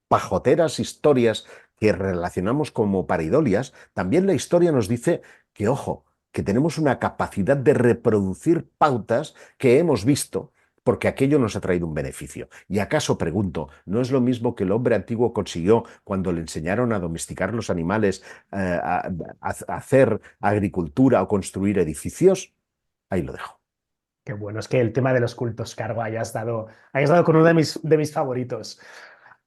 pajoteras historias que relacionamos como pareidolias, también la historia nos dice que, ojo, que tenemos una capacidad de reproducir pautas que hemos visto porque aquello nos ha traído un beneficio. Y acaso, pregunto, ¿no es lo mismo que el hombre antiguo consiguió cuando le enseñaron a domesticar los animales, a hacer agricultura o construir edificios? Ahí lo dejo. Qué bueno, es que el tema de los cultos cargo hayas dado con uno de mis favoritos.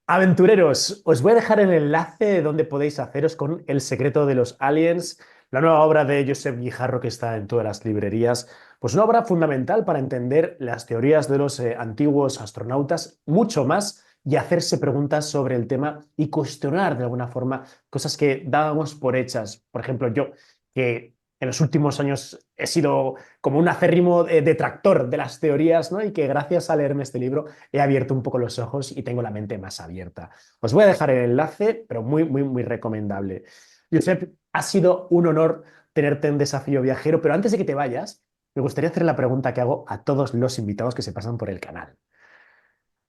Aventureros, os voy a dejar el enlace donde podéis haceros con El secreto de los aliens, la nueva obra de Josep Guijarro que está en todas las librerías. Pues una obra fundamental para entender las teorías de los antiguos astronautas, mucho más, y hacerse preguntas sobre el tema y cuestionar de alguna forma cosas que dábamos por hechas. Por ejemplo, yo, que en los últimos años he sido como un acérrimo detractor de las teorías, ¿no? Y que gracias a leerme este libro he abierto un poco los ojos y tengo la mente más abierta. Os voy a dejar el enlace, pero muy, muy, muy recomendable. Josep, ha sido un honor tenerte en Desafío Viajero, pero antes de que te vayas, me gustaría hacer la pregunta que hago a todos los invitados que se pasan por el canal.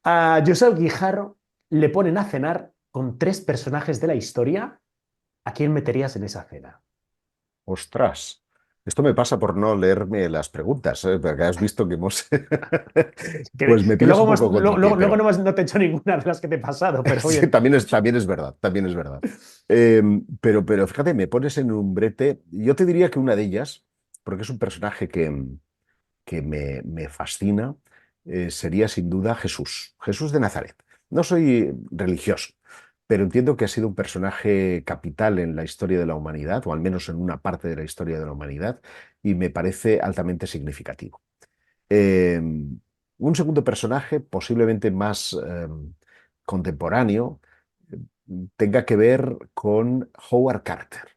A Josep Guijarro le ponen a cenar con 3 personajes de la historia. ¿A quién meterías en esa cena? Ostras, esto me pasa por no leerme las preguntas, ¿eh? Porque has visto que hemos... Pues me Que pillas luego, un poco contra el pie, luego pero no te he hecho ninguna de las que te he pasado, pero sí, bien. también es verdad, también es verdad. Pero fíjate, me pones en un brete. Yo te diría que una de ellas, porque es un personaje que me fascina, sería sin duda Jesús, Jesús de Nazaret. No soy religioso, pero entiendo que ha sido un personaje capital en la historia de la humanidad, o al menos en una parte de la historia de la humanidad, y me parece altamente significativo. Eh, un segundo personaje, posiblemente más contemporáneo, tenga que ver con Howard Carter,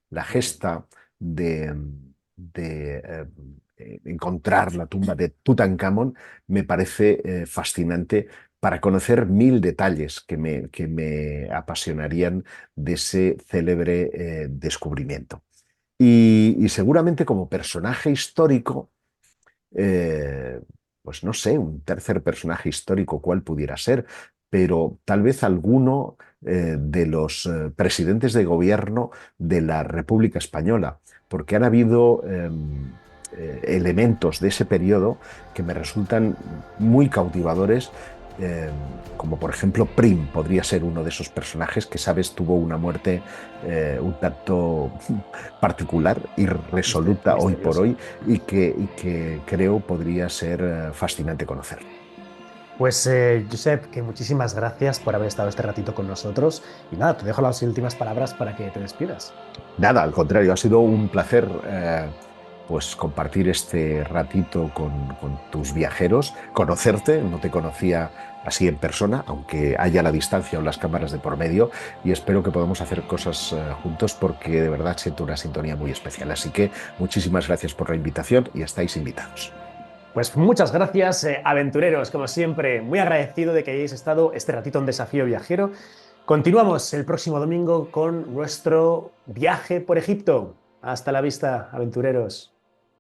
la gesta de encontrar la tumba de Tutankamón me parece fascinante para conocer 1000 detalles que me apasionarían de ese célebre descubrimiento. Y seguramente como personaje histórico, eh, pues no sé, un tercer personaje histórico, cuál pudiera ser, pero tal vez alguno de los presidentes de gobierno de la República Española, porque han habido elementos de ese periodo que me resultan muy cautivadores. eh, Como por ejemplo Prim podría ser uno de esos personajes que, sabes, tuvo una muerte un tanto particular, irresoluta hoy por Misteriosa. hoy, y que creo podría ser fascinante conocer. Pues, Josep, que muchísimas gracias por haber estado este ratito con nosotros. Y nada, te dejo las últimas palabras para que te despidas. Nada, al contrario, ha sido un placer pues compartir este ratito con tus viajeros, conocerte, no te conocía así en persona, aunque haya la distancia o las cámaras de por medio, y espero que podamos hacer cosas juntos porque de verdad siento una sintonía muy especial. Así que muchísimas gracias por la invitación y estáis invitados. Pues muchas gracias, aventureros, como siempre, muy agradecido de que hayáis estado este ratito en Desafío Viajero. Continuamos el próximo domingo con nuestro viaje por Egipto. Hasta la vista, aventureros.